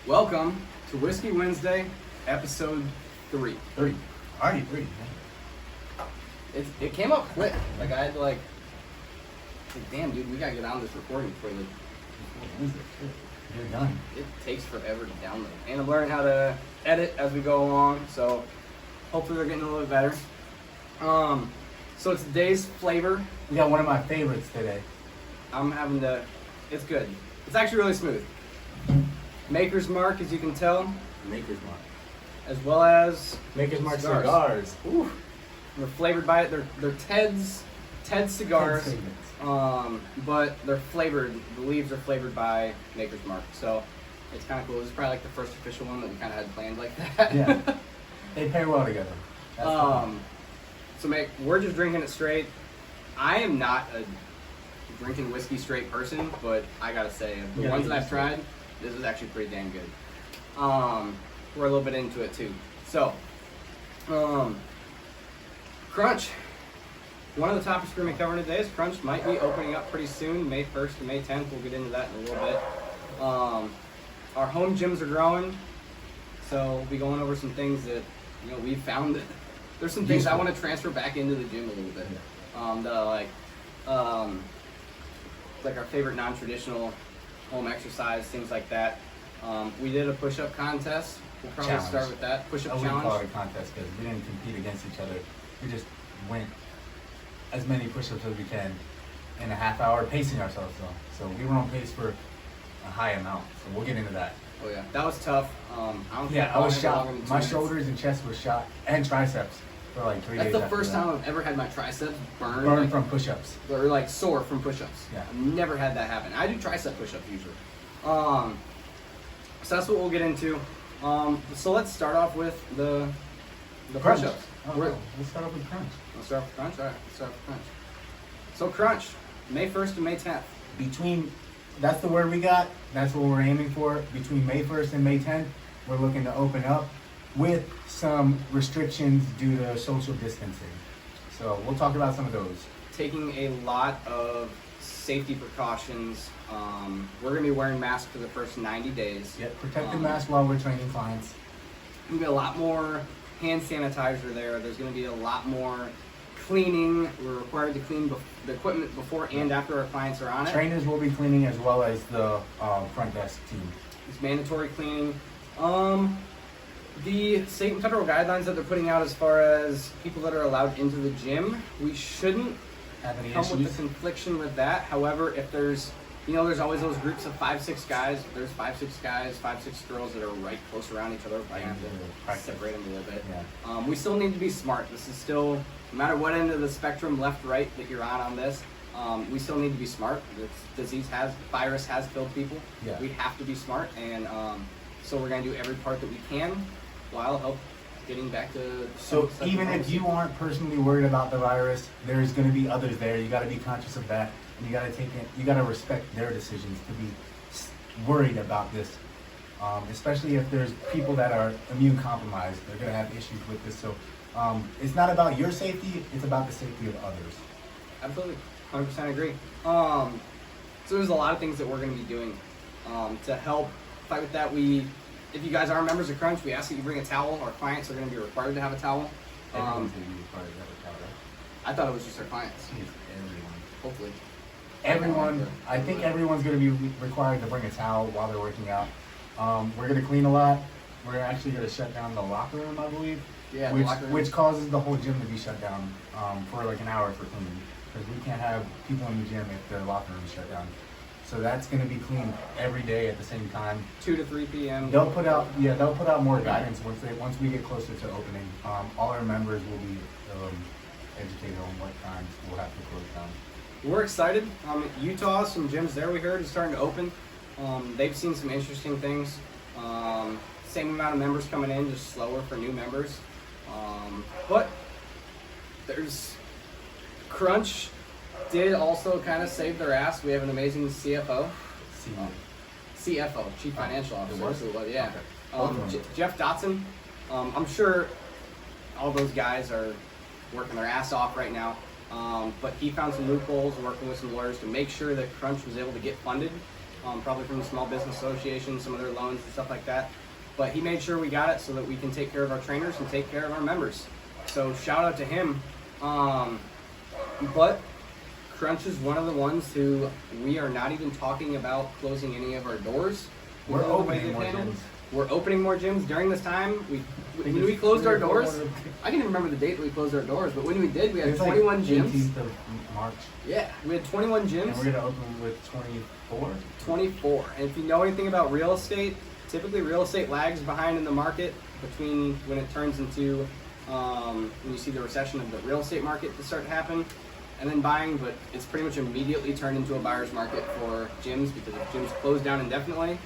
Welcome to Whiskey Wednesday, episode 3. Three. Already three. It came up quick. Like I had to damn dude, we gotta get on this recording before You're done. it takes forever to download. And I'm learning how to edit as we go along, so hopefully they're getting a little bit better. So today's flavor, We got one of my favorites today. it's good. It's actually really smooth. Maker's Mark, as you can tell, Maker's Mark. as well as Maker's Mark Cigars. cigars. Ooh. They're flavored by it. They're Ted Cigars. Ted But they're flavored. The leaves are flavored by Maker's Mark. So it's kind of cool. This is probably like the first official one that we kind of had planned like that. Yeah. They pair well together. That's the one. So we're just drinking it straight. I am not a drinking whiskey straight person, but I gotta say, of the Yeah, ones that I've it's tried, this is actually pretty damn good. We're a little bit into it too. So, Crunch. One of the topics we're going to be covering today is Crunch might be opening up pretty soon, May 1st to May 10th. We'll get into that in a little bit. Our home gyms are growing, so we'll be going over some things that we found that there's some things I want to transfer back into the gym a little bit. That I like our favorite non-traditional home exercise, things like that. We did a push-up contest. We'll probably Challenge. start with that push-up I wouldn't call challenge. it a contest because we didn't compete against each other. We just went as many push-ups as we can in a half hour, pacing ourselves though. So we were on pace for a high amount. So we'll get into that. Oh yeah, that was tough. I don't think Yeah, I was I'll ever shot. longer than 2 My minutes. shoulders and chest was shot, and triceps for like 3 That's days. the after first that. time I've ever had my triceps burned. Burned from push-ups. Or like sore from push-ups. Yeah. I've never had that happen. I do tricep push-ups usually. So that's what we'll get into. So let's start off with the Crunch. push-ups. Oh, We're- let's start off with crunch. Let's start with Crunch? All right, let's start with Crunch. So Crunch, May 1st to May 10th. That's the word we got. That's what we're aiming for. Between May 1st and May 10th, we're looking to open up with some restrictions due to social distancing. So we'll talk about some of those. Taking a lot of safety precautions. We're going to be wearing masks for the first 90 days. Yep, protective mask while we're training clients. There's going to be a lot more hand sanitizer there. There's going to be a lot more cleaning. We're required to clean the equipment before and after our clients are on it. Trainers will be cleaning as well as the front desk team. It's mandatory cleaning. The state and federal guidelines that they're putting out as far as people that are allowed into the gym, we shouldn't Have any come with issues? the confliction with that. However, if there's always those groups of 5-6 guys. If there's 5-6 guys, 5-6 girls that are right close around each other, I have to separate them a little bit. Yeah. We still need to be smart. This is still, no matter what end of the spectrum, left, right, that you're on this, we still need to be smart. This virus has killed people. Yeah. We have to be smart, and so we're going to do every part that we can while help getting back to. So some even if normalcy. you aren't personally worried about the virus, there's going to be others there. You got to be conscious of that, and you got to you got to respect their decisions to be worried about this. Especially if there's people that are immune compromised, they're going to have issues with this. So it's not about your safety; it's about the safety of others. Absolutely, 100% agree. So there's a lot of things that we're going to be doing to help fight with that. If you guys are members of Crunch, we ask that you bring a towel. Our clients are going to be required to have a towel. Everyone's going to be required to have a towel, right? I thought it was just our clients. Everyone. Hopefully. I think everyone's going to be required to bring a towel while they're working out. We're going to clean a lot. We're actually going to shut down the locker room, I believe. Yeah, the locker room. Which causes the whole gym to be shut down for like an hour for cleaning. Because we can't have people in the gym if their locker room is shut down. So that's going to be cleaned every day at the same time. 2 to 3 p.m. They'll put out more guidance once we get closer to opening. All our members will be educated on what times we'll have to close down. We're excited. Utah, some gyms there we heard is starting to open. They've seen some interesting things. Same amount of members coming in, just slower for new members. But there's Crunch did also kind of save their ass. We have an amazing CFO. CFO, Chief Financial Officer. It was? So, yeah. Okay. Jeff Dotson. I'm sure all those guys are working their ass off right now. But he found some loopholes working with some lawyers to make sure that Crunch was able to get funded probably from the Small Business Association, some of their loans and stuff like that. But he made sure we got it so that we can take care of our trainers and take care of our members. So shout out to him. But Crunch is one of the ones who we are not even talking about closing any of our doors. We're because of the way opening they've more handled. gyms. We're opening more gyms during this time. When we closed our doors, I can even remember the date that we closed our doors, but when we did, we had It's 21 like gyms. 18th of March. Yeah, we had 21 gyms. And we're gonna open with 24. 24. And if you know anything about real estate, typically real estate lags behind in the market between when it turns into when you see the recession of the real estate market to start to happen, and then buying. But it's pretty much immediately turned into a buyer's market for gyms, because if gyms close down indefinitely,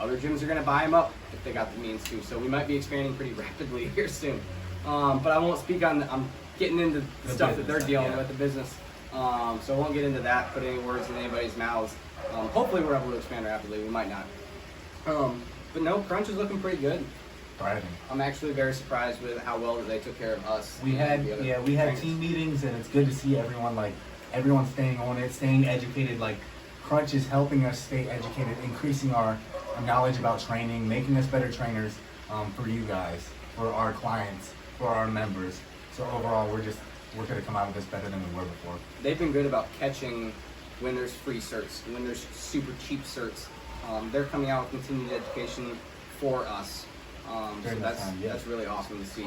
other gyms are going to buy them up if they got the means to. So we might be expanding pretty rapidly here soon. But I won't speak on I'm getting into the stuff that they're dealing with, the business. So I won't get into that, put any words in anybody's mouths. Hopefully we're able to expand rapidly. We might not. But no, Crunch is looking pretty good. Thriving. I'm actually very surprised with how well that they took care of us. We had and the other we had trainers. team meetings, and it's good to see everyone staying on it, staying educated. Like Crunch is helping us stay educated, increasing our knowledge about training, making us better trainers for you guys, for our clients, for our members. So overall, we're going to come out of this better than we were before. They've been good about catching when there's free certs, when there's super cheap certs. They're coming out with continued education for us. So During that time, yeah. that's really awesome to see.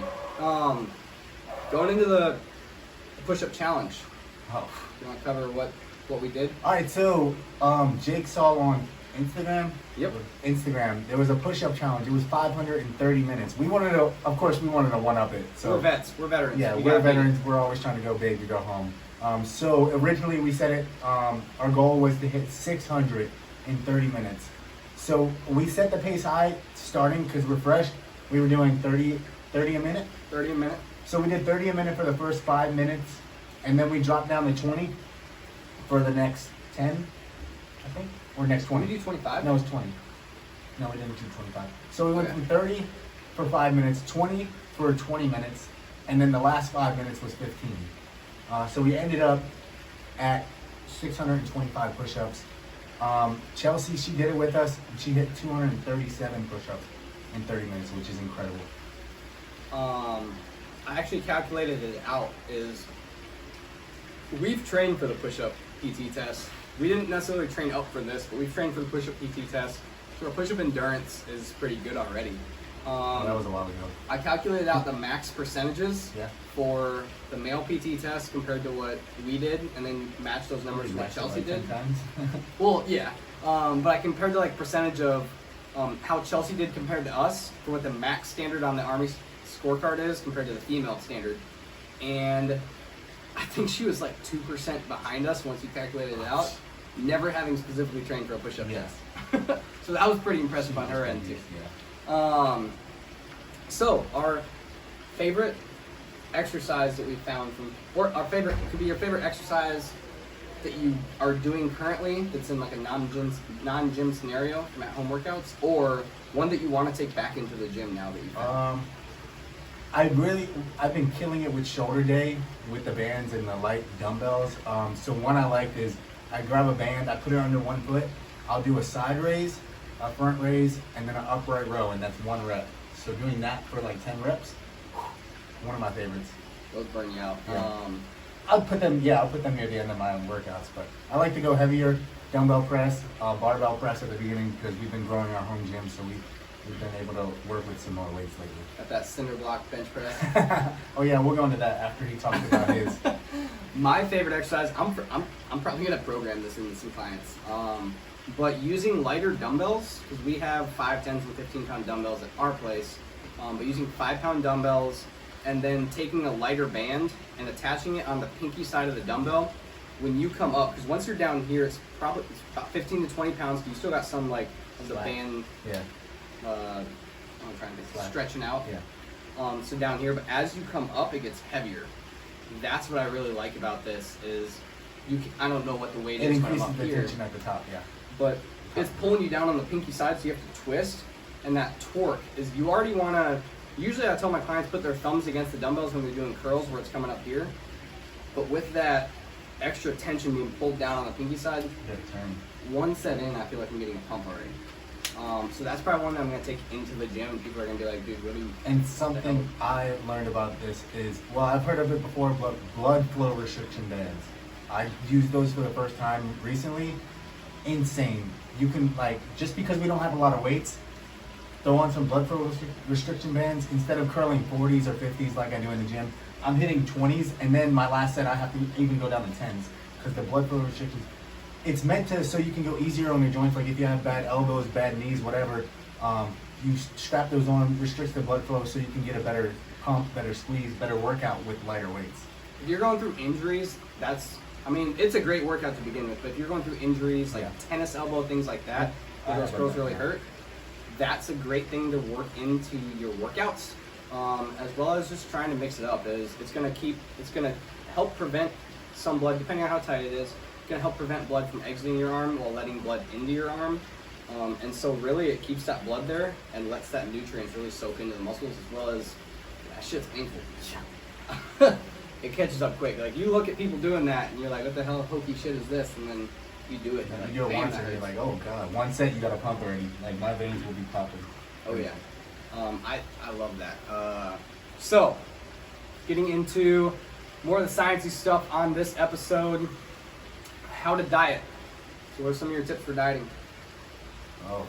Going into the push-up challenge, Oh. you want to cover what we did? All right, so Jake saw on Instagram. Yep. Instagram, there was a push-up challenge. It was 530 minutes. We wanted to one-up it. So We're vets. We're veterans. yeah, We we're gotta be- veterans. We're always trying to go big to go home. So originally we set it. Our goal was to hit 600 in 30 minutes. So we set the pace high starting because we're fresh. We were doing 30 a minute. 30 a minute. So we did 30 a minute for the first 5 minutes, and then we dropped down to 20 for the next 10, I think, or next 20. Did we do 25? No, it was 20. No, we didn't do 25. So we went Okay. from 30 for 5 minutes, 20 for 20 minutes, and then the last 5 minutes was 15. So we ended up at 625 push-ups. Chelsea, she did it with us, and she hit 237 push-ups in 30 minutes, which is incredible. I actually calculated it out. We've trained for the push-up PT test. We didn't necessarily train up for this, but we've trained for the push-up PT test. So our push-up endurance is pretty good already. That was a while ago. I calculated out the max percentages Yeah. for the male PT test compared to what we did, and then matched those numbers to what Matched it Chelsea like did. 10 times. Well, yeah, but I compared to like percentage of how Chelsea did compared to us for what the max standard on the Army scorecard is compared to the female standard, and I think she was like 2% behind us once you calculated it out, never having specifically trained for a push-up Yeah. test. So that was pretty impressive on her end too. Yeah. So our favorite exercise that we found or our favorite, it could be your favorite exercise that you are doing currently that's in like a non-gym scenario from at-home workouts, or one that you want to take back into the gym now that you've had? I've been killing it with shoulder day with the bands and the light dumbbells. So one I like is I grab a band, I put it under one foot, I'll do a side raise, a front raise, and then an upright row, and that's 1 rep. So doing that for like 10 reps, one of my favorites. Those burn you out. Yeah. I'll put them near the end of my own workouts, but I like to go heavier, dumbbell press, barbell press at the beginning because we've been growing our home gym, so we've been able to work with some more weights lately. At that cinder block bench press. Oh yeah, we'll go into that after he talks about his. My favorite exercise, I'm probably gonna program this into some clients. But using lighter dumbbells, because we have 5, 10, and 15 pound dumbbells at our place, but using 5-pound dumbbells and then taking a lighter band and attaching it on the pinky side of the dumbbell, when you come up, because once you're down here, it's about 15 to 20 pounds, but you still got some like of the Slack. band, Yeah. I'm trying to Slack. stretching out. Yeah. So down here, but as you come up, it gets heavier. That's what I really like about this is I don't know what the weight It is when I'm increases up the here, tension at the top, yeah. but it's pulling you down on the pinky side, so you have to twist. And that torque is you already want to. Usually, I tell my clients put their thumbs against the dumbbells when they're doing curls, where it's coming up here. But with that extra tension being pulled down on the pinky side. Get a turn. One set in, I feel like I'm getting a pump already. So that's probably one that I'm going to take into the gym, and people are going to be like, dude, what do you... And something I learned about this is, well, I've heard of it before, but blood flow restriction bands. I used those for the first time recently. Insane. You can, like, just because we don't have a lot of weights, throw on some blood flow restriction bands. Instead of curling 40s or 50s like I do in the gym, I'm hitting 20s, and then my last set I have to even go down to 10s because the blood flow restrictions, it's meant to so you can go easier on your joints. Like if you have bad elbows, bad knees, whatever, you strap those on, restricts the blood flow so you can get a better pump, better squeeze, better workout with lighter weights. If you're going through injuries, it's a great workout to begin with, but if you're going through injuries like tennis elbow, things like that, where those curls really hurt, that's a great thing to work into your workouts, as well as just trying to mix it up. It's going to help prevent some blood, depending on how tight it is. It's going to help prevent blood from exiting your arm while letting blood into your arm. And so really it keeps that blood there and lets that nutrients really soak into the muscles, as well as that shit's painful. It catches up quick. Like you look at people doing that and you're like, what the hell hokey shit is this? And then you do it. And you do it once and you're like, oh god, one set you got a pump already. Like my veins will be popping. Oh yeah. I love that. So getting into more of the sciencey stuff on this episode, how to diet. So what are some of your tips for dieting? Oh,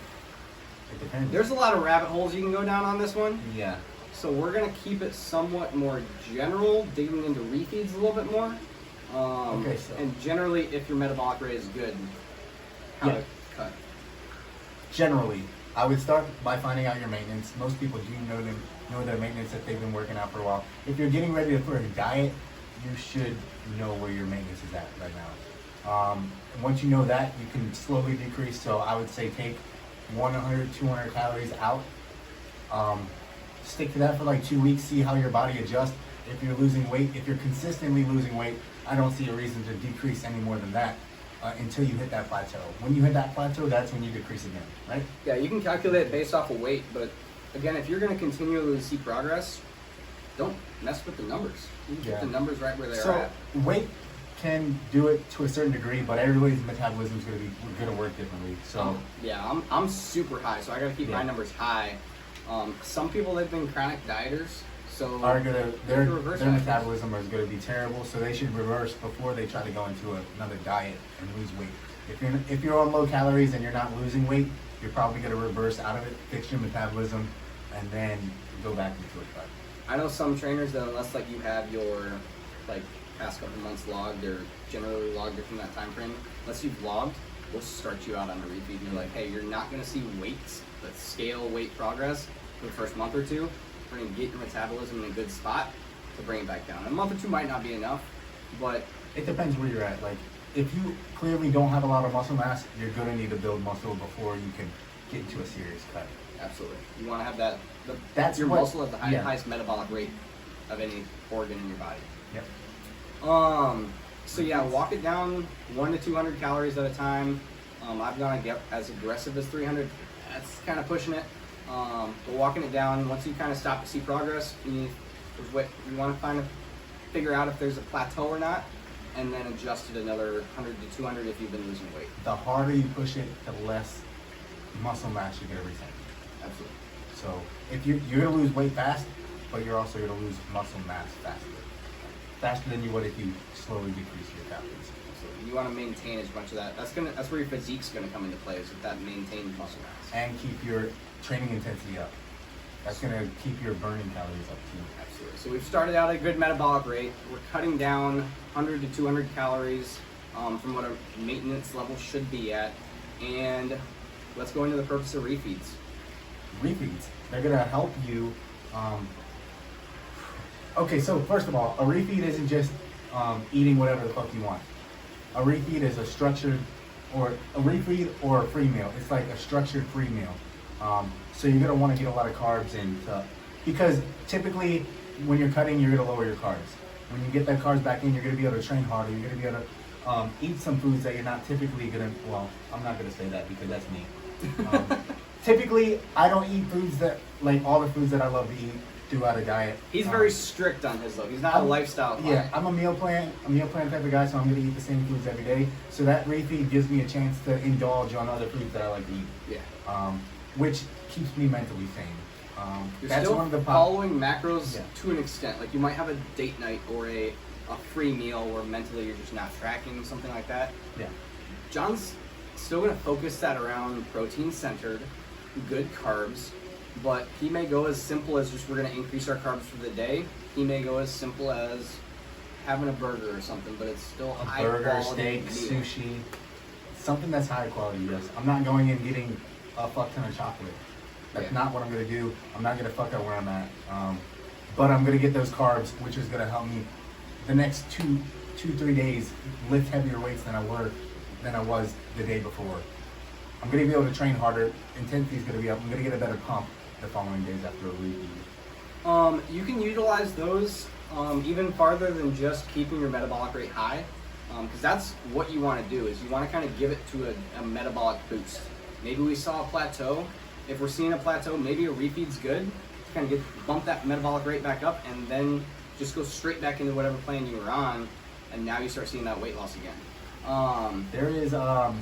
it depends. There's a lot of rabbit holes you can go down on this one. Yeah. So we're going to keep it somewhat more general, digging into refeeds a little bit more. Okay, so. And generally, if your metabolic rate is good, how to cut. Generally, I would start by finding out your maintenance. Most people do know their maintenance if they've been working out for a while. If you're getting ready for a diet, you should know where your maintenance is at right now. Once you know that, you can slowly decrease. So I would say take 100, 200 calories out. Stick to that for like 2 weeks, see how your body adjusts. If you're losing weight, if you're consistently losing weight, I don't see a reason to decrease any more than that until you hit that plateau. When you hit that plateau, that's when you decrease again, right? Yeah, you can calculate it based off of weight, but again, if you're going to continually see progress, don't mess with the numbers. You can keep the numbers right where they are at. So weight can do it to a certain degree, but everybody's metabolism is going to work differently. So yeah, I'm super high, so I got to keep my numbers high. Some people, they've been chronic dieters, so their metabolism is going to be terrible, so they should reverse before they try to go into another diet and lose weight. If you're on low calories and you're not losing weight, you're probably going to reverse out of it, fix your metabolism, and then go back into a cut. I know some trainers that unless like you have your past couple months logged, or generally logged it from that time frame, unless you've logged, we'll start you out on a refeed and you're like, hey, you're not going to see weights, but scale weight progress for the first month or two. We're going to get your metabolism in a good spot to bring it back down. A month or two might not be enough, but it depends where you're at. Like if you clearly don't have a lot of muscle mass, you're going to need to build muscle before you can get into a serious cut. Absolutely. You want to have that. That's your what, muscle at the highest metabolic rate of any organ in your body. Yep. So yeah, walk it down 100 to 200 calories at a time. I've gone to get as aggressive as 300. That's kind of pushing it. But walking it down, once you kind of stop to see progress, you want to figure out if there's a plateau or not, and then adjust it another 100 to 200 if you've been losing weight. The harder you push it, the less muscle mass you're going to retain. Absolutely. So if you're going to lose weight fast, but you're also going to lose muscle mass faster than you would if you slowly decrease your calories. Absolutely. You want to maintain as much of that. That's where your physique's going to come into play, is with that maintained muscle mass. And keep your training intensity up. That's going to keep your burning calories up too. Absolutely. So we've started out at a good metabolic rate. We're cutting down 100 to 200 calories from what our maintenance level should be at. And let's go into the purpose of refeeds. Refeeds, they're going to help you. Okay, so first of all, a refeed isn't just eating whatever the fuck you want. A refeed is a structured, or a refeed or a free meal. It's like a structured free meal. So you're gonna want to get a lot of carbs in, because typically when you're cutting, you're gonna lower your carbs. When you get that carbs back in, you're gonna be able to train harder. You're gonna be able to eat some foods that you're not typically gonna. Well, I'm not gonna say that because that's me. Typically, I don't eat foods that, like all the foods that I love to eat. throughout a diet. He's very strict on his though. He's not a lifestyle client. Yeah, I'm a meal plan type of guy, so I'm gonna eat the same foods every day. So that refeed gives me a chance to indulge on other foods that I like to eat. Yeah. Which keeps me mentally sane. You're That's still one of the following macros Yeah. to an extent. Like you might have a date night or a free meal where mentally you're just not tracking something like that. Yeah. John's still going to focus that around protein centered, good carbs, but he may go as simple as just we're going to increase our carbs for the day. He may go as simple as having a burger or something, but it's still A high burger, quality steak, meal. sushi, something that's high quality. Yes, I'm not going and getting a fuck ton of chocolate. That's Yeah. not what I'm gonna do. I'm not gonna fuck up where I'm at. But I'm gonna get those carbs, which is gonna help me the next 3 days lift heavier weights than I was the day before. I'm gonna be able to train harder. Intensity is gonna be up. I'm gonna get a better pump the following days after a repeat. You can utilize those even farther than just keeping your metabolic rate high, because that's what you want to do. Is you want to kind of give it to a metabolic boost. Maybe we saw a plateau. If we're seeing a plateau, maybe a refeed's good. Kind of bump that metabolic rate back up, and then just go straight back into whatever plan you were on, and now you start seeing that weight loss again. There is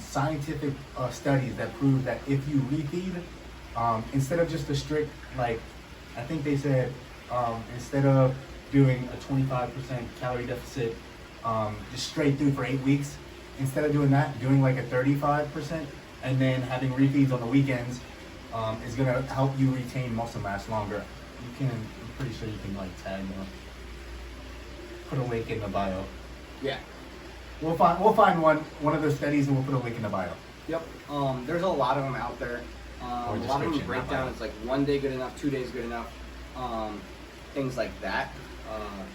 scientific studies that prove that if you refeed, instead of just a strict, like, I think they said, instead of doing a 25% calorie deficit just straight through for 8 weeks, instead of doing that, doing like a 35%, and then having refeeds on the weekends is going to help you retain muscle mass longer. I'm pretty sure you can like tag, put a link in the bio. Yeah. We'll find one of those studies and we'll put a link in the bio. Yep. There's a lot of them out there. A lot of them description, break not down. bio. It's like 1 day good enough, 2 days good enough, things like that.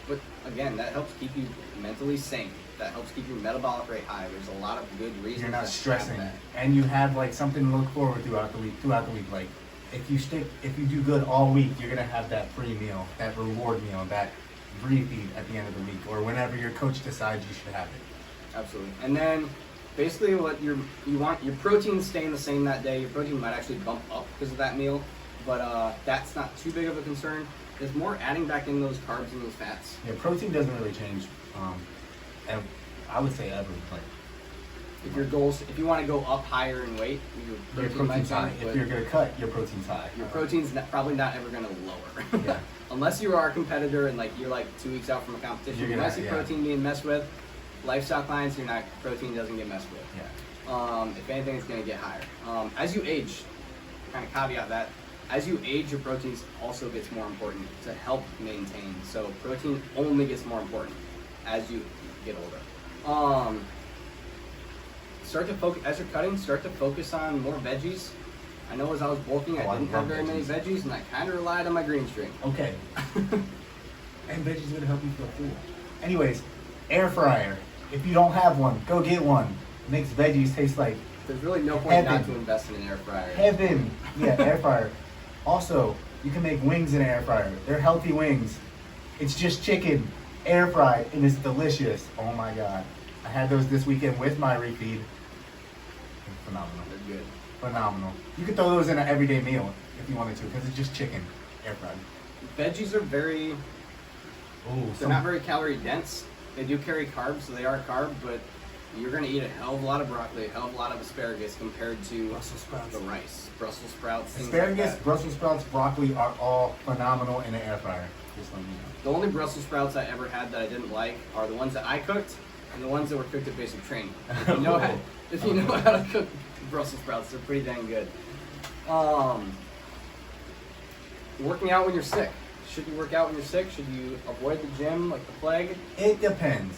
But again, that helps keep you mentally sane. That helps keep your metabolic rate high. There's a lot of good reasons. You're not to have stressing, that. and you have like something to look forward throughout the week. Like if you do good all week, you're gonna have that free meal, that reward meal, that refeed at the end of the week, or whenever your coach decides you should have it. Absolutely. And then basically what you want your protein staying the same that day. Your protein might actually bump up because of that meal, but that's not too big of a concern. It's more adding back in those carbs and those fats. Yeah, protein doesn't really change. And I would say ever. Like If your goals, if you want to go up higher in weight, your protein's high. If you're gonna cut, your protein's high. Your protein's probably not ever going to lower. Yeah. Unless you are a competitor and like you're like 2 weeks out from a competition. You're You gonna- might see yeah. protein being messed with. Lifestyle clients, protein doesn't get messed with. Yeah. If anything, it's going to get higher. As you age, kind of caveat that, as you age, your protein also gets more important to help maintain. So protein only gets more important as you get older. Start to focus as you're cutting. Start to focus on more veggies. I know as I was bulking, I I didn't have love very many veggies. veggies, and I kind of relied on my green string. Okay. And veggies gonna help you feel full. Anyways, air fryer. If you don't have one, go get one. Makes veggies taste like There's really no point not Heaven. to invest in an air fryer. heaven. Yeah, air fryer. Also, you can make wings in an air fryer. They're healthy wings. It's just chicken, air fried, and it's delicious. Oh my god. I had those this weekend with my refeed. Phenomenal. They're good. Phenomenal. You could throw those in an everyday meal if you wanted to, because it's just chicken, air fried. Veggies are Ooh, they're not very calorie dense. They do carry carbs, so they are a carb, but you're going to eat a hell of a lot of broccoli, a hell of a lot of asparagus compared to Brussels sprouts. the rice, Brussels sprouts, things Asparagus, like that. Brussels sprouts, broccoli are all phenomenal in the air fryer. Just let me know. The only Brussels sprouts I ever had that I didn't like are the ones that I cooked and the ones that were cooked at basic training. If you know, if you know how to cook Brussels sprouts, they're pretty dang good. Working out when you're sick. Should you work out when you're sick? Should you avoid the gym like the plague? It depends.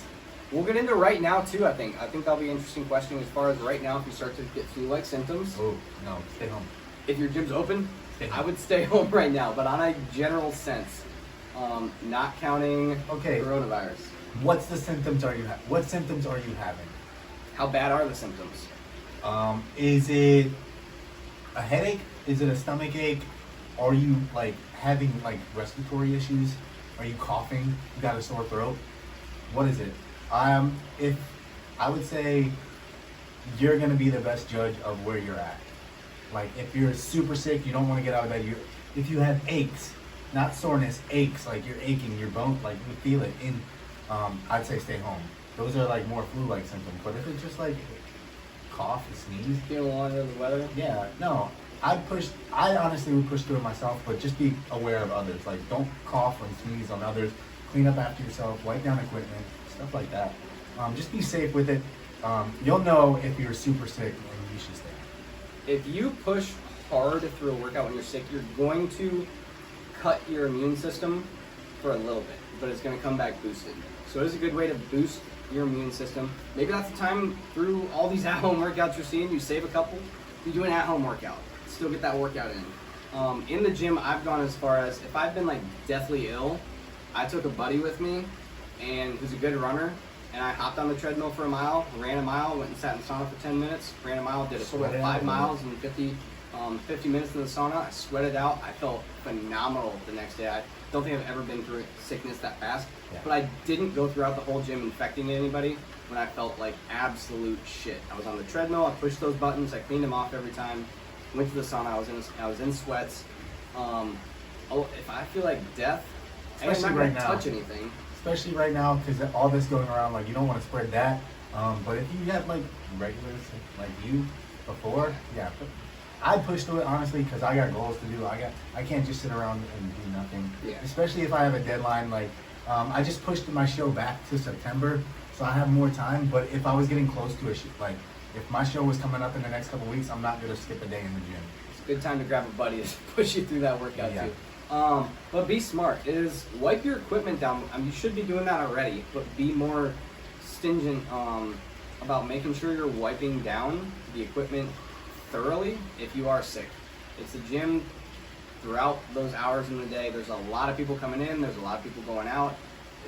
We'll get into right now too, I think. I think that'll be an interesting question as far as right now if you start to get flu-like symptoms. Oh, no, stay home. If your gym's open, Stay I home. would stay home right now, but on a general sense, not counting Okay. coronavirus. What symptoms are you having? How bad are the symptoms? Is it a headache? Is it a stomach ache? Are you like having like respiratory issues? Are you coughing? You got a sore throat? What is it? If I would say you're gonna be the best judge of where you're at. Like if you're super sick, you don't want to get out of bed. If you have aches, not soreness, aches, like you're aching, your bone, like you feel it in, I'd say stay home. Those are like more flu-like symptoms. But if it's just like cough and sneeze, Feeling under the weather? yeah, no. I honestly would push through it myself, but just be aware of others. Like, don't cough and sneeze on others. Clean up after yourself. Wipe down equipment. Stuff like that. Just be safe with it. You'll know if you're super sick and you should stay. If you push hard through a workout when you're sick, you're going to cut your immune system for a little bit, but it's going to come back boosted. So it is a good way to boost your immune system. Maybe that's the time through all these at-home workouts you're seeing, you save a couple, you do an at-home workout. Still get that workout in the gym. I've gone as far as, if I've been like deathly ill, I took a buddy with me and who's a good runner, and I hopped on the treadmill for a mile, ran a mile, went and sat in the sauna for 10 minutes, ran a mile, did a total of 5 miles in 50 minutes in the sauna. I sweated out. I felt phenomenal the next day. I don't think I've ever been through sickness that fast, but I didn't go throughout the whole gym infecting anybody when I felt like absolute shit. I was on the treadmill, I pushed those buttons, I cleaned them off every time. Went to the sauna. I was in sweats. If I feel like death, Especially I'm not right gonna now. touch anything. Especially right now, because all this going around, like, you don't want to spread that. But if you have like regular sick, like you before, yeah. But I push through it honestly because I got goals to do. I can't just sit around and do nothing. Yeah. Especially if I have a deadline. Like, I just pushed my show back to September, so I have more time. But if I was getting close to a like, if my show was coming up in the next couple weeks, I'm not gonna skip a day in the gym. It's a good time to grab a buddy to push you through that workout Yeah. too. But be smart. It is wipe your equipment down. I mean, you should be doing that already, but be more stingent about making sure you're wiping down the equipment thoroughly if you are sick. It's the gym throughout those hours in the day. There's a lot of people coming in. There's a lot of people going out.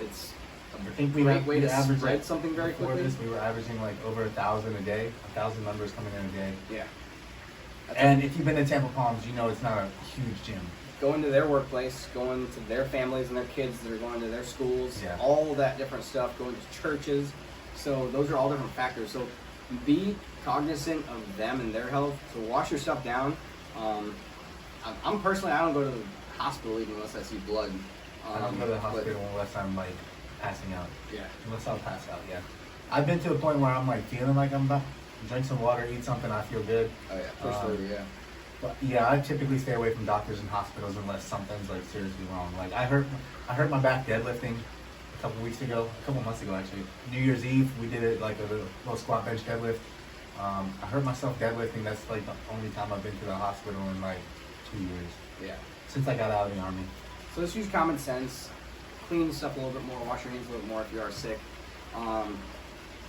It's I think a great way to average, spread like, something very before quickly. This, we were averaging like over 1,000 a day, 1,000 members coming in a day. Yeah. That's And if you've been to Tampa Palms, you know it's not a huge gym. going to their workplace, going to their families and their kids that are going to their schools, Yeah. all that different stuff, going to churches. So those are all different factors. So be cognizant of them and their health. So wash your stuff down. I'm personally, I don't go to the hospital even unless I see blood. I don't go to the but- hospital unless I'm like passing out. Yeah. Unless I'll pass out, yeah. I've been to a point where I'm like feeling like I'm about to drink some water, eat something, I feel good. Oh yeah, for sure. Yeah. But yeah, I typically stay away from doctors and hospitals unless something's like seriously wrong. Like I hurt my back deadlifting a couple months ago actually. New Year's Eve, we did it like a little squat bench deadlift. I hurt myself deadlifting. That's like the only time I've been to the hospital in like 2 years Yeah. since I got out of the army. So just use common sense. Clean stuff a little bit more. Wash your hands a little more if you are sick.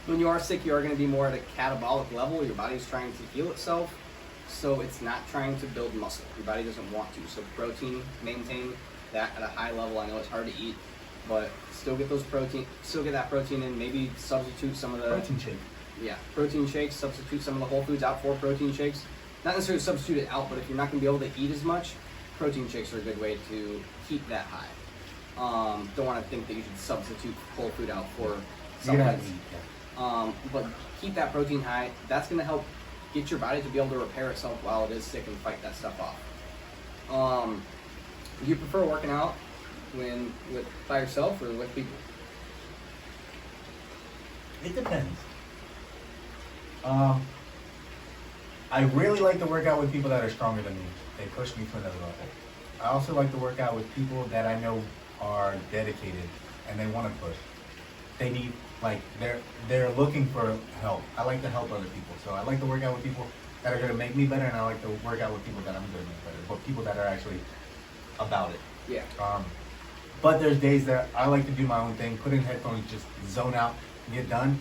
When you are sick, you are going to be more at a catabolic level. Your body's trying to heal itself, so it's not trying to build muscle. Your body doesn't want to. So protein, maintain that at a high level. I know it's hard to eat, but still get that protein in. Maybe substitute some of the Protein shake. Yeah, protein shakes. Substitute some of the whole foods out for protein shakes. Not necessarily substitute it out, but if you're not going to be able to eat as much, protein shakes are a good way to keep that high. Don't want to think that you should substitute whole food out for You're gonna have supplements. to eat, yeah. But keep that protein high. That's going to help get your body to be able to repair itself while it is sick and fight that stuff off. Do you prefer working out by yourself or with people? It depends. I really like to work out with people that are stronger than me. They push me to another level. I also like to work out with people that I know are dedicated and they want to push. They need, like, they're looking for help. I like to help other people. So I like to work out with people that are going to make me better, and I like to work out with people that I'm going to make better, but people that are actually about it. Yeah. But there's days that I like to do my own thing, put in headphones, just zone out, get done.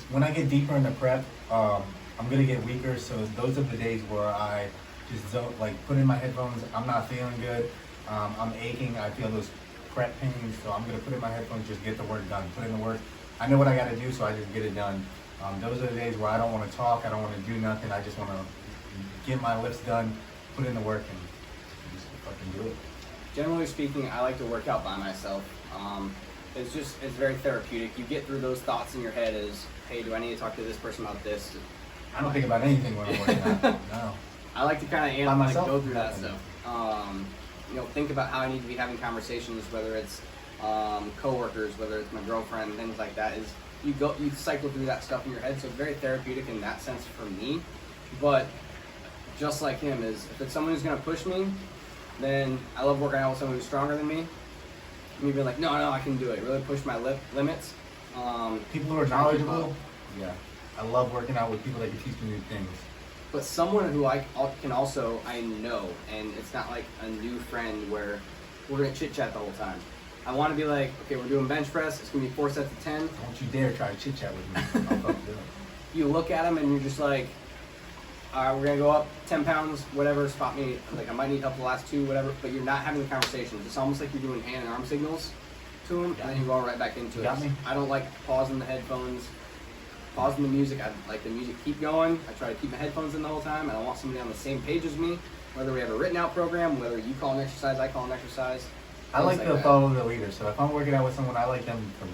When I get deeper in the prep, I'm gonna get weaker. So those are the days where I just zone, like put in my headphones. I'm not feeling good. I'm aching. I feel those prep pains. So I'm gonna put in my headphones, just get the work done. Put in the work. I know what I gotta do, so I just get it done. Those are the days where I don't want to talk. I don't want to do nothing. I just want to get my lifts done, put in the work, and just fucking do it. Generally speaking, I like to work out by myself. It's very therapeutic. You get through those thoughts in your head as, hey, do I need to talk to this person about this? I don't think about anything when I'm working out. No. I like to kind of By like myself? go through that stuff. think about how I need to be having conversations, whether it's coworkers, whether it's my girlfriend, things like that. Is you cycle through that stuff in your head, so it's very therapeutic in that sense for me. But just like him, is if it's someone who's gonna push me, then I love working out with someone who's stronger than me. Me being like, no, I can do it. Really push my limits. People who are knowledgeable. Yeah, I love working out with people that can teach me new things. But someone who I know, and it's not like a new friend where we're gonna chit chat the whole time. I want to be like, okay, we're doing bench press. It's gonna be 4 sets of 10. Don't you dare try to chit chat with me. I'll fuck you up. You look at them and you're just like, all right, we're gonna go up 10 pounds, whatever. Spot me. Like I might need help the last 2, whatever. But you're not having the conversations. It's almost like you're doing hand and arm signals to them, and then you go right back into it. Got me? I don't like pausing the headphones, pausing the music. I like the music keep going. I try to keep my headphones in the whole time, and I want somebody on the same page as me. Whether we have a written out program, whether you call an exercise, I call an exercise. I like to that. follow the leader. So if I'm working out with someone, I like them to lead.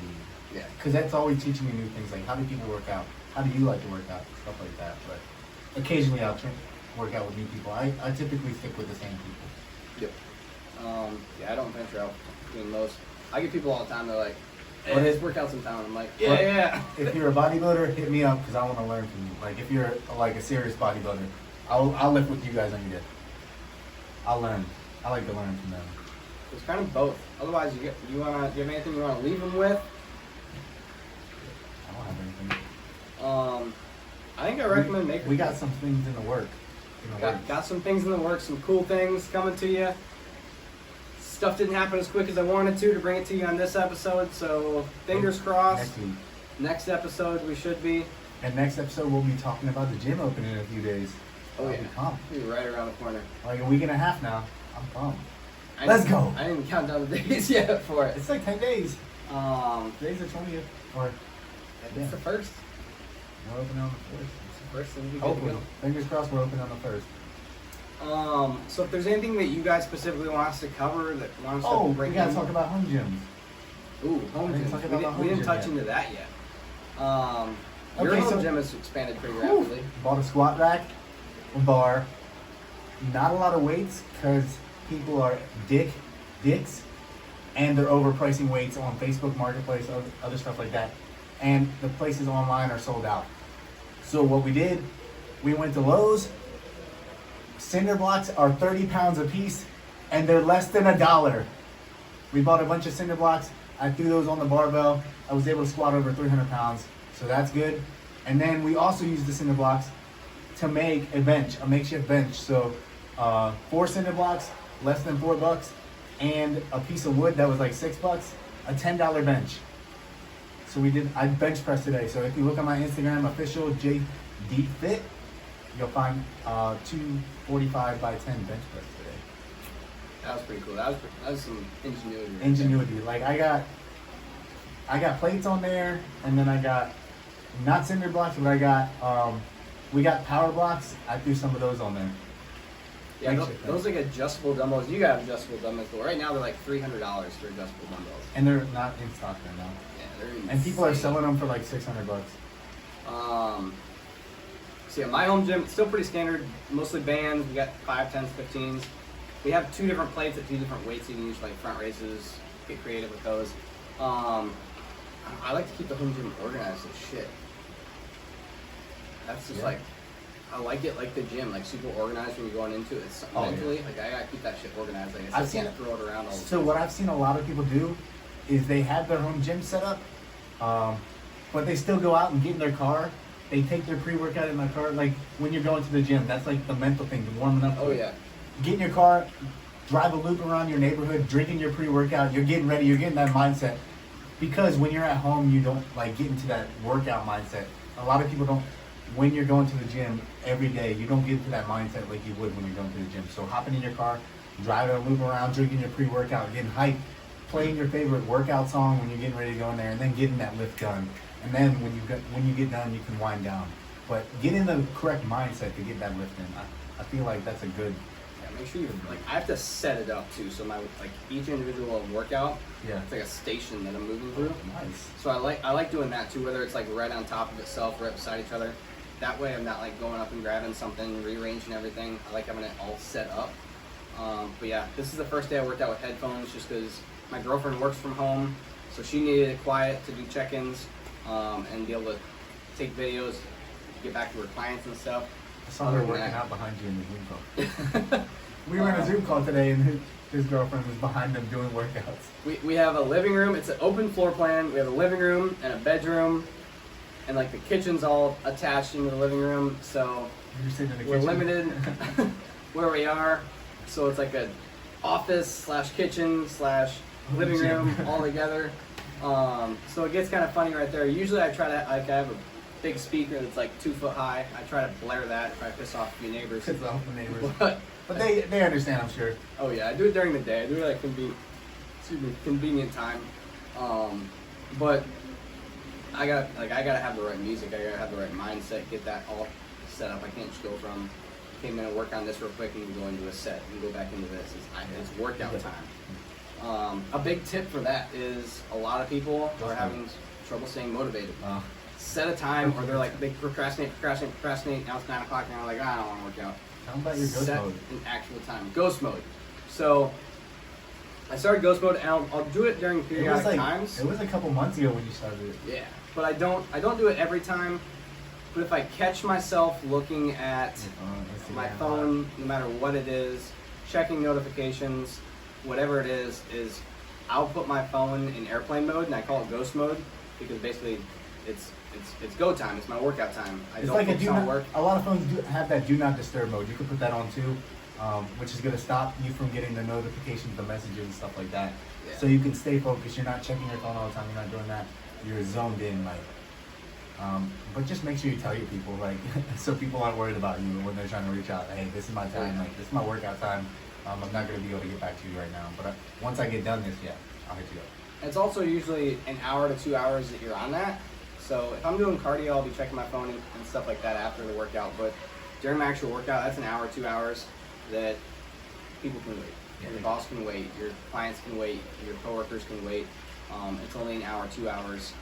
Yeah. Because that's always teaching me new things. Like, how do people work out? How do you like to work out? Stuff like that. But occasionally I'll work out with new people. I typically stick with the same people. Yep. Yeah, I don't venture out doing those. I get people all the time. They're like, "Hey, What let's is- work out some time." I'm like, What- "Yeah." If you're a bodybuilder, hit me up because I want to learn from you. Like, if you're like a serious bodybuilder, I'll lift with you guys on your day. I'll learn. I like to learn from them. It's kind of both. Otherwise, do you have anything you want to leave them with? I don't have anything. I think I recommend making. We got some things in the work. Got some things in the works, some cool things coming to you. Stuff didn't happen as quick as I wanted to bring it to you on this episode, so fingers crossed. Next week. Next episode we should be. And next episode we'll be talking about the gym opening in a few days. Oh I'll yeah, be pumped. we'll be right around the corner. Like a week and a half now. I'm pumped. I Let's didn't- go. I didn't even count down the days yet for it. It's like 10 days. Today's Today's the 20th. Or it's the first. we're opening on the 1st. It's the first, and we'll be good to Hopefully. go. Fingers crossed we're open on the 1st. So if there's anything that you guys specifically want us to cover, that want us Oh, to we break gotta down- talk about home gyms. Ooh, home I didn't gyms. talk We about didn't, the we home didn't gym touch yet. into that yet. Your Okay, home so- gym has expanded pretty rapidly. Bought a squat rack, a bar, not a lot of weights because people are dicks, and they're overpricing weights on Facebook Marketplace, other stuff like that. And the places online are sold out. So what we did, we went to Lowe's. Cinder blocks are 30 pounds a piece, and they're less than $1. We bought a bunch of cinder blocks. I threw those on the barbell. I was able to squat over 300 pounds, so that's good. And then we also used the cinder blocks to make a bench, a makeshift bench. So 4 cinder blocks, less than $4, and a piece of wood that was like $6, a $10 bench. So I bench pressed today. So if you look on my Instagram, official JD Fit, you'll find 245 by 10 bench press today. That was pretty cool. That was some ingenuity. right Ingenuity. Like I got plates on there, and then I got not cinder blocks, but I got we got power blocks. I threw some of those on there. there. Yeah, those like adjustable dumbbells. You got adjustable dumbbells, but right now they're like $300 for adjustable dumbbells. And they're not in stock right now. Yeah, they're And people are insane. selling them for like $600. So yeah, my home gym, it's still pretty standard, mostly bands. We got 5, 10s, 15s. We have 2 different plates at 2 different weights. You can use like front raises, get creative with those. I like to keep the home gym organized as shit. That's just Yeah. like, I like it like the gym, like super organized when you're going into it. It's Oh, yeah. mentally, like I gotta keep that shit organized. Like I've I seen can't throw it around all the So time. what I've seen a lot of people do is they have their home gym set up, but they still go out and get in their car. They take their pre-workout in their car. Like when you're going to the gym, that's like the mental thing, warming up. Oh yeah. Get in your car, drive a loop around your neighborhood, drinking your pre-workout. You're getting ready. You're getting that mindset. Because when you're at home, you don't like get into that workout mindset. A lot of people don't. When you're going to the gym every day, you don't get into that mindset like you would when you're going to the gym. So hopping in your car, driving a loop around, drinking your pre-workout, getting hyped, playing your favorite workout song when you're getting ready to go in there, and then getting that lift done. And then when you get done, you can wind down. But get in the correct mindset to get that lift in. I feel like that's a good. Yeah, make sure you like. I have to set it up too. So my like each individual workout, Yeah. it's like a station that I'm moving through. Nice. So I like doing that too. Whether it's like right on top of itself, right beside each other. That way I'm not like going up and grabbing something, rearranging everything. I like having it all set up. But yeah, this is the first day I worked out with headphones just because my girlfriend works from home, so she needed it quiet to do check-ins and be able to take videos, get back to her clients and stuff. I saw her working out behind you in the Zoom call. We were in a Zoom call today, and his girlfriend was behind them doing workouts. We have a living room. It's an open floor plan. We have a living room and a bedroom, and like the kitchen's all attached into the living room. So You're sitting in the we're kitchen. limited where we are. So it's like a office / kitchen / living room all together. So it gets kind of funny right there. Usually I try to I have a big speaker that's like 2 foot high. I try to blare that if I piss off a few neighbors. Piss off the neighbors. But they understand, I'm sure. oh yeah, I do it during the day. I do it at convenient time. But I gotta have the right music. I gotta have the right mindset. Get that all set up. I can't just go from came in and work on this real quick and go into a set and go back into this. It's workout time. A big tip for that is a lot of people are having trouble staying motivated. Set a time, or they're like they procrastinate. Now it's 9 o'clock and I'm like, I don't want to work out. How about your ghost Set mode? an actual time. Ghost mode. So I started ghost mode, and I'll do it during periodic times. It was a couple months ago when you started it. Yeah, but I don't do it every time. But if I catch myself looking at my phone, no matter what it is, checking notifications, whatever it is I'll put my phone in airplane mode, and I call it ghost mode because basically it's go time. It's my workout time. I It's don't like focus on work. a lot of phones do have that do not disturb mode. You can put that on too, which is going to stop you from getting the notifications, the messages, and stuff like that. Yeah. So you can stay focused. You're not checking your phone all the time. You're not doing that. You're zoned in, like. But just make sure you tell your people, like, so people aren't worried about you when they're trying to reach out. Hey, this is my time. Like, this is my workout time. I'm not going to be able to get back to you right now. But once I get done this, I'll hit you up. It's also usually an hour to 2 hours that you're on that. So if I'm doing cardio, I'll be checking my phone and stuff like that after the workout. But during my actual workout, that's an hour, 2 hours that people can wait. Yeah. Your boss can wait, your clients can wait, your coworkers can wait. It's only an hour, 2 hours.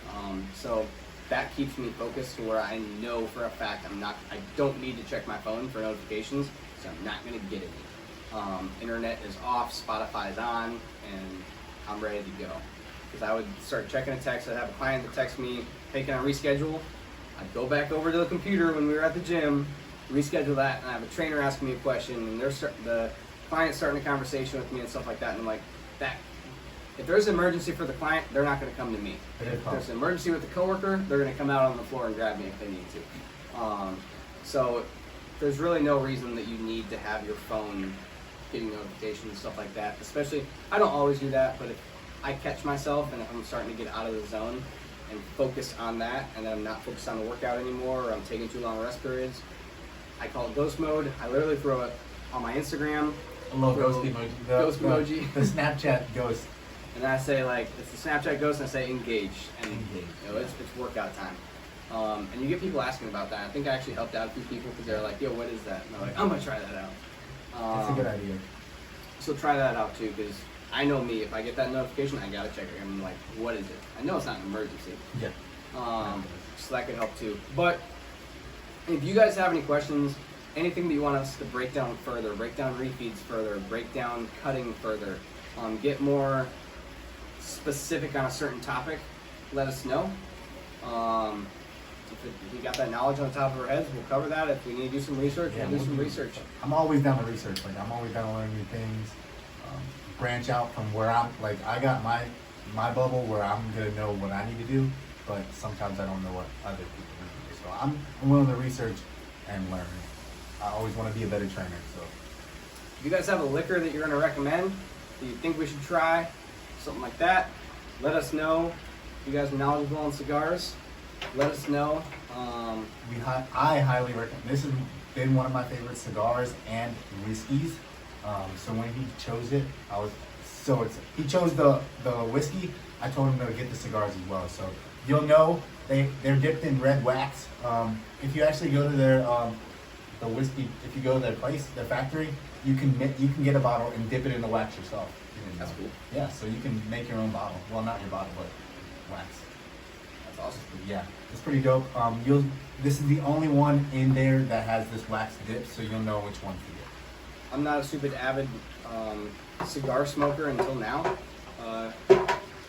So that keeps me focused to where I know for a fact I don't need to check my phone for notifications, so I'm not going to get any. Internet is off, Spotify is on, and I'm ready to go. Because I would start checking a text. I'd have a client that text me, hey, can I reschedule? I'd go back over to the computer when we were at the gym, reschedule that, and I have a trainer asking me a question, and the client's starting a conversation with me and stuff like that, and I'm like, if there's an emergency for the client, they're not going to come to me. If there's an emergency with the coworker, they're going to come out on the floor and grab me if they need to. So there's really no reason that you need to have your phone getting notifications and stuff like that. Especially, I don't always do that, but if I catch myself and if I'm starting to get out of the zone and focus on that, and then I'm not focused on the workout anymore, or I'm taking too long rest periods, I call it ghost mode. I literally throw it on my Instagram. A little ghost emoji. Ghost emoji. The Snapchat ghost. And then I say, like, it's the Snapchat ghost, and I say engage. And Engage. You know, it's workout time. And you get people asking about that. I think I actually helped out a few people because they're like, yo, what is that? And they're like, I'm going to try that out. That's a good idea. So try that out too, because I know me, if I get that notification, I gotta check it. I'm like, what is it? I know it's not an emergency. Yeah. So that could help too. But if you guys have any questions, anything that you want us to break down further, break down refeeds further, break down cutting further, get more specific on a certain topic, let us know. If we got that knowledge on the top of our heads, we'll cover that. If we need to do some research, we'll do some research. I'm always down to research. Like, I'm always down to learn new things. Branch out from where I'm, like, I got my bubble where I'm gonna know what I need to do, but sometimes I don't know what other people need to do. So I'm willing to research and learn. I always want to be a better trainer. So If you guys have a liquor that you're gonna recommend, that you think we should try, something like that, let us know. If you guys are knowledgeable on cigars, let us know. I highly recommend. This has been one of my favorite cigars and whiskeys. So when he chose it, he chose the whiskey. I told him to get the cigars as well. So you'll know they're dipped in red wax. If you actually go to their the whiskey, if you go to their place, their factory, you can get a bottle and dip it in the wax yourself. That's cool. Yeah, so you can make your own bottle. Well, not your bottle, but wax. That's awesome. Yeah, it's pretty dope. This is the only one in there that has this wax dip, so you'll know which one to get. I'm not a stupid avid cigar smoker until now.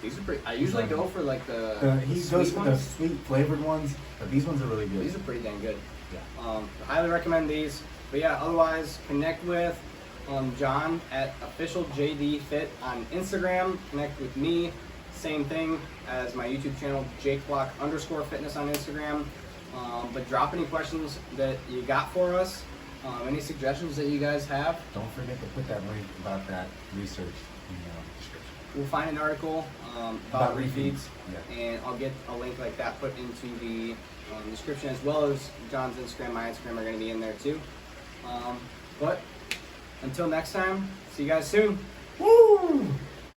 These are pretty. I usually go for like He the goes sweet for the ones. sweet flavored ones, but these ones are really good. These are pretty dang good. Yeah. Highly recommend these. But yeah, otherwise connect with John at officialjdfit on Instagram. Connect with me, same thing as my YouTube channel, JakeBlock_fitness on Instagram. But drop any questions that you got for us. Any suggestions that you guys have. Don't forget to put that link about that research in the description. We'll find an article about refeeds, Yeah. and I'll get a link like that put into the description, as well as John's Instagram, my Instagram are going to be in there too. But until next time, see you guys soon. Woo!